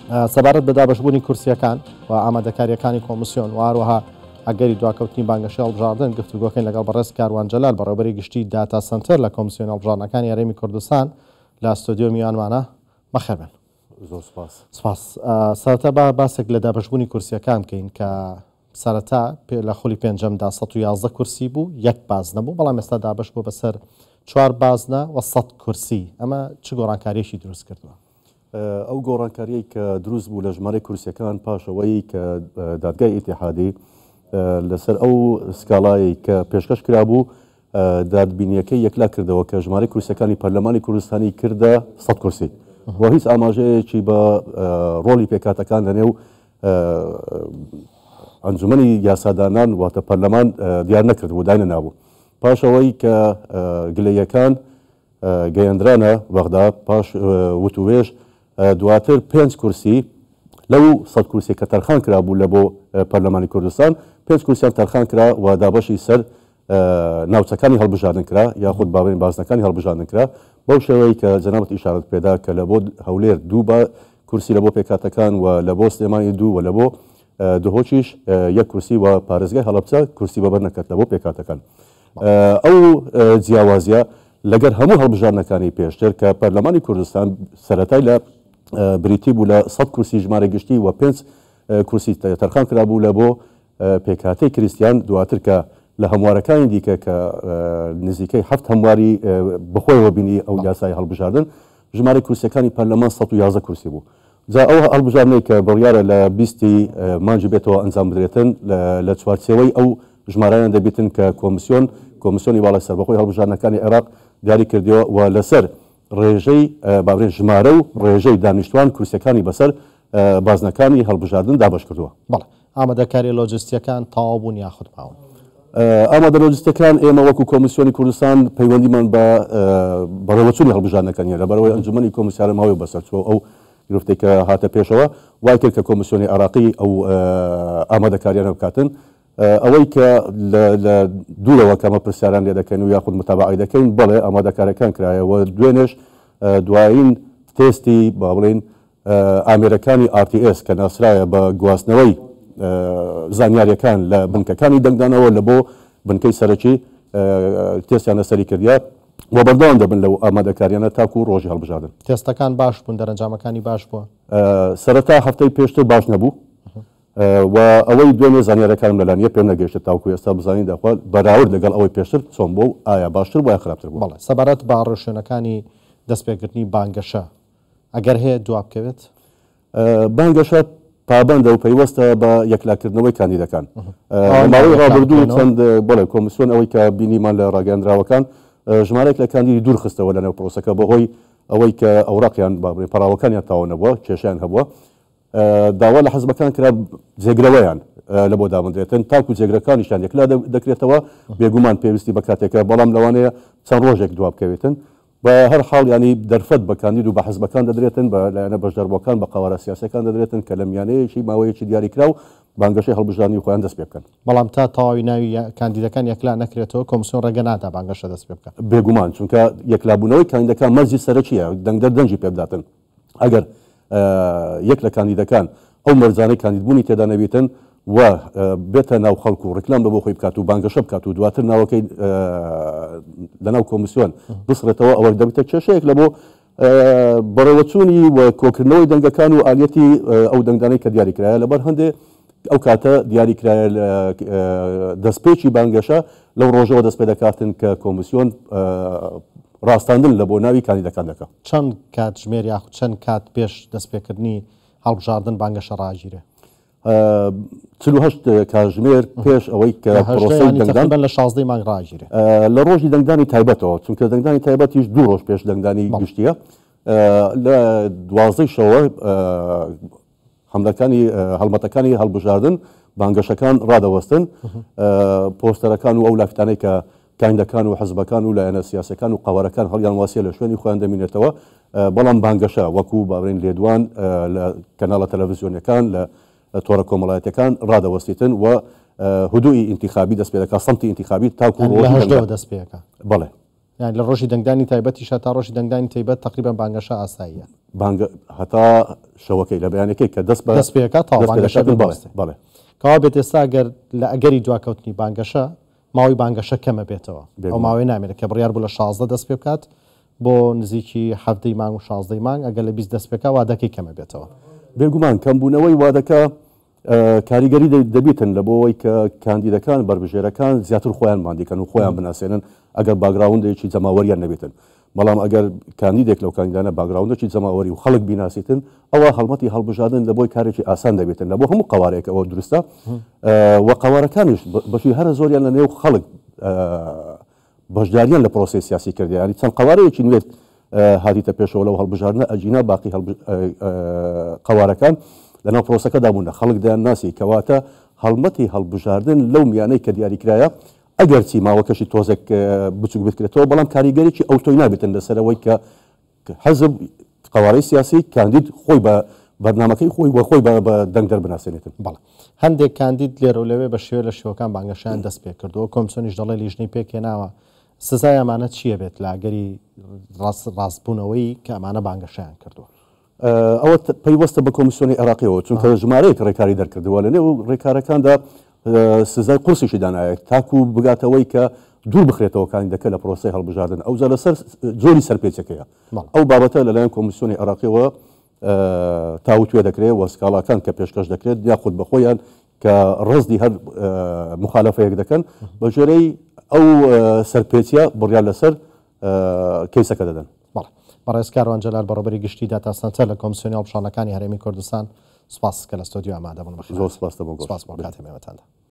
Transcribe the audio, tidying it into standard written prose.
سەبارەت بە دابەشبوونی کورسیەکان و ئامادەکاریەکانی کۆمسیۆن و هەروەها ئەگەری دواکەوتنی بانگەشەی هەڵبژاردن گفتوگۆکەین لەگەڵ بەڕێز کاروان جەلال بەڕێوەبەری گشتی داتا سنتەر لە کۆمسیۆن هەڵبژاردنەکانی هەرێمی کوردستان لە ئەستۆدیۆ میوانمانە بەخێربێن. زۆر سپاس. سەرەتا باسێک لە دابەشبوونی کورسیەکان بکەین کە سەرەتا لە خۆلی پێنجەمدا 111 کورسی بوو، یەک باز نەبوو، بەڵام ئێستا دابەش بوو بەسەر 4 بازنە و 100 کورسی. ئەمە چ گۆڕانکاریەکی دروست کردووە؟ ئەو گۆڕانکاریەی کە دروست بوو لە ژمارەی کورسیەکان پاشەوەی کە دادگای ئیتیحادی لەسەر ئەو سکاڵایی کە پێشکەش کرابوو دادبینیەکەی یەکلا کردەوە کە ژمارەی کورسەکانی پەرلەمانی کوردستانی کردە 100 کورسی و هیچ ئاماژەیەکی بە ڕۆڵی پێکاتەکان لەنێو ئەنجومەنی یاسادانان واتە پەرلەمان دیار نەکردبوو، داینە نابوو. پاشەوەی کە گلەیەکان گەیەندرانە وەغدا پاش وتوێژ دواتر 5 کورسی لەو 100 کورسی کە تەرخان کرابوو لە بۆ پەرلەمانی کوردستان 5 کورسیان تەرخان کرا و دابەشی سەر ناوچەکانی هەڵبژاردن کرا یاخود باوێن بازنەکانی هەڵبژاردن کرا بەو شێوەیە کە جەنابەت ئیشارەت پێدا کە لە بۆ هەولێر دوو بە کورسی لە بۆ پێکاتەکان و لە بۆ سلێمانی دوو و لە بۆ دهۆچیش یەک کورسی و پارێزگای هەڵەبجە کورسی بەبەر نەکرد لە بۆ پێکاتەکان. ئەو جیاوازیە لەگەر هەموو هەڵبژاردنەکانی پێشتر کە پەرلەمانی کوردستان سەرەتای لە بریتی بوو لە 100 کورسی ژمارە گشتی و 5 کورسی تەرخان کرابوو لە بۆ پێکاتەی کریستیان دواتر کە لە هەموارەکانی دیکە کە نزیکەی 7 هەمواری بخۆیەوە بینی ئەو یاسای هەڵبژاردن ژمارە کورسەکانی پەرلەمان 111 کورسی بوو. جا ئەو هەڵبژاردنەی کە بڕیارە لە 20 مانجی بێتەوە ئەنجام بدرێتن لە چوارچێوەی ئەو ژمارەیان دەبێتن کە کۆمسیۆنی باڵای سەربەخۆی هەڵبژاردنەکانی عێراق دیاری کردەوە و لەسەر ڕێژەی باڕێ ژمارە و ڕێژەی دانیشتوان کورسەکانی بەسەر بازنەکانی هەڵبژاردن دابش کردووە. بەڵێ ئامادەکاری لۆجستیەکان تەواو بوون یاخود ماون؟ ئامادە لۆجستیەکان ئێمە وەکو کۆمسیۆنی کوردستان پەیوەندیمان بە بەڕێوەچوونی هەڵبژاردنەکانیە لەبەرەوەی ئەنجومەنی کۆمسیارە ماوەی بەسەرچووە ئەو گرفتەی کە هاتە پێشەوە وای کرد کە کۆمسیۆنی عێراقی ئەو ئامادەکاریانە بکاتن ئەوەی کە لە دوورەوە کەمە پرسیاران لێ دەکەین و یاخود متابعی دەکەین بەڵێ ئامادەکارەکان کرایەوە دوێنێش دوایین تێستی با بڵێن ئامێرەکانی RTS کە ناسرایە بە گواستنەوەی زانیاریەکان لە بنکەکانی دەنگدانەوە لە بۆ بنکەی سەرەکی تێستیانە سەری کردیا و بەردەوام دەبن لەو ئامادەکاریانە تاکو و ڕۆژی هەڵبژاردن. تێستەکان باش بوون، دەرەنجامەکانی باش بووە؟ سەرەتا هەفتەی پێشتر باش نەبوو و ئەوەی دوێنێ زانیاریەکانم لەلایەنە پێم نەگەیشتە تاوکو ئێستا بزانین داخوات بەراورد لەگەڵ ئەوەی پێشتر چۆن بوو ئایا باشتر بۆ یا خراپتر بوو. بەڵێ سەبارەت بە ڕێشوێنەکانی دەستپێکردنی بانگەشە ئەگەر هەیە دواب بکەوێت؟ بانگەشە پابندە و پەیوەستە بە یەکلاکردنەوەی کاندیدەکان. ماوەی ڕابردوو چەند بڵێ کۆمسیۆن ئەوەی کە بینیمان لە ڕاگەاندراوەکان ژمارەیەک لە کاندیدی دوور خستەوە لەنێو پرۆسەکە بەهۆی ئەوەی کە ئەوراقیان پەراوەکانیان تاوە نەبووە کێشیان هەبووە داوا لە حەزبەکان کرا جێگرەوەیان لە بۆ دامەدرێتن تاکو جێگرەکانیشان یەکلا دەکرێتەوە بێگومان پێویستی بە کاتێکە بەڵام لەوانەیە چەند ڕۆژێک دواب بکەوێتن بە هەر حاڵ ینی دەرفەت بە کاندید و بە حەزبەکان دەدرێتن بە لایەنە بەشداربووەکان بە قاوارە سیاسەکان دەدرێتن کە لە میانەیەکی ماوەیەکی دیاری کرا و بانگەشەی هەڵبژاردنی خۆیان دەست پێ بکەن. بەڵام تا تەواوی ناوی کاندیدەکان یەکلا نەکرێتەوە کۆمسیۆن ڕێگە نادا بانگەشە دەست پێ بکەن. بێگومان چونکە یەکلابوونەوەی کاندیدەکان مەرجی سەرەکیە دەنگی پێ بداتن. ئەگەر یەک لە کاندیدەکان ئەو مەرجانەی کاندیدبوونی تێدا نەبێتن و بێتە ناو خەڵکو و ڕکلام بە بۆ خۆی بکات و بانگەشە بکات و دواتر ناوەکەی لەناو کۆمسیۆن بسڕێتەوە ئەوە دەبێتە کێشەیەک لە بۆ بەڕێوەچوونی و کۆکردنەوەی دەنگەکان و ئالیەتی ئەو دەنگدانەی کە دیاریکرایە لەبەر هەندێ ئەو کاتە دیاریکرایە دەستپێکی بانگەشە لەو ڕۆژەوە دەست پێ دەکاتن کە کۆمسیۆن ڕاستاندن لە بۆ ناوی کاندیدەکان دەکات. چەند کات ژمێر یاخود چەند کات پێش دەستپێکردنی هەڵبژاردن بانگەشە ڕاگیرێ؟ 48 کاتژمێر پێش ئەوەی کە پرۆسەی دەنگدان لە 16 مانگ ڕاگیرێ لە ڕۆژی دەنگدانی تایبەتەوە چونکە دەنگدانی تایبەتیش 2 ڕۆژ پێش دەنگدانی گشتیە لە 12 شەوە حملەکانی هەڵمەتەکانی هەڵبژاردن بانگەشەکان ڕادەوەستن پۆستەرەکان و ئەو لافتانەی کە کاندەکان و حەزبەکان و لایەنە سیاسەکان و قاوەرەکان هەڵیان واسیە لە شوێنی خۆیان دەمینێتەوە بەڵام بانگەشە وەکو باڕێن لێدوان لە کەناڵە تەلەڤیزیۆنیەکان لە تۆڕە کۆمەڵایەتەکان ڕادەوەستیتن و هدوئی انتخابی دەست پێ دەکات سەمتی انتخابی تاکو ڕۆژی دەست پێەکە. بەڵێ یان لە ڕۆژی دەنگدانی تایبەتیشە تا ڕۆژی دەنگدانی تایبەت تقریبا بانگەشە ئاساییە. هەتا شەوەکەی لە بەیانەکەی کە دەست پێەکە تا بانگەشە بڵێ کەوا بێت ئێستا ئەگەر لە ئەگەری دواکەوتنی بانگەشە ماوەی بانگەشە کەمە بێتەوە ئەو ماوەی نامێت کە بڕیار بوو لە 16 دەست پێ بکات بۆ نزیکی هەفتەی مانگ و 16 مانگ ئەگەر لە 20 دەست پێکا وادەکەی کەمە بێتەوە بێگومان کەمبوونەوەی وادەکە کاریگەری دەبێتن لە بۆەوەی کە کاندیدەکان بربژێرەکان زیاتر خۆیان مادیکەن و خۆیان بناسێنن ئەگەر باگراوندێکی جەماوەریان نەبێتن بەڵام ئەگەر کاندیدێک لەو کاندیدانە باگراوندێکی جەماوەری و خەڵک بیناسیتن ئەوە هەڵمەتی هەڵبژاردن لە بۆی کارێکی ئاسان دەبێتن لە بۆ هەموو قوارێک ئەوە دروستە و قوارەکانیش بەشی هەرە زۆریان لە نێو خەڵک بەشداریان لە پرۆسی سیاسی کردیانی چەند قوارەیەکی نوێت هاتیتە پێشەوە لەو هەڵبژاردنە ئەجینا باقی قوارەکان لەناو پرۆسەکەدا بوون خەڵک دەیان ناسی کەواتە هەڵمەتی هەڵبژاردن لەو میانەی کە دیاریکرایە ئەگەر چی ماوەکەشی تۆزێک بچوک بکرێتەوە بەڵام کاریگەرێکی ئەوتۆی نابێتن لەسەرەوەی کە حەزب قوارەی سیاسی کاندید خۆی بە بەرنامەکەی خۆی بۆ خۆی بە دەنگ دەربناسێنێتن بەڵێ هەندێک کاندید لێرە و لەوێ بە شێوە لە شێوەکان بانگەشیان دەست پێ کردەوە کۆمیسیۆنیش دەڵێ لیژنەی پێکێناوە سزای ئەمانە چییە بێت لە ئەگەری ڕاستبوونەوەی کە ئەمانە بانگەشیان کردووە ئەوە پەیوەستە بە کۆمیسیۆنی عێراقیەوە چونکە ژمارەیەک ڕێکاری دەرکردووە لە نێو ڕێکارەکاندا سزای قورسیشی دانایەت تاکو بگاتەوەی کە دوور بخرێتەوە کاندیدەکە لە پرۆسەی هەڵبژاردن ئەو لەسەر جۆری سەرپێچەکەیە ئەو بابەتە لەلایەن کۆمیسیۆنی عێراقیەوە تاوتوێ دەکرێت وەسکاڵاکان کە پێشکەش دەکرێت یاخود بەخۆیان کە ڕزدی هەر مخالەفەیەک دەکەن بە ژێرەی ئەو سەرپێچیە بڕیان لەسەر کەیسەکە دەدەن بەڕێز کاروان جەلال بەڕێوەبەری گشتی داتاسەنتەر لە کۆمیسیۆنی هەڵبژاردنەکانی هەرێمی کوردستان سوپاس کە لە ستۆدیۆ ئامادەبوون زۆر سپاس دەبم سپاس بۆ کاتێمەوەتاندا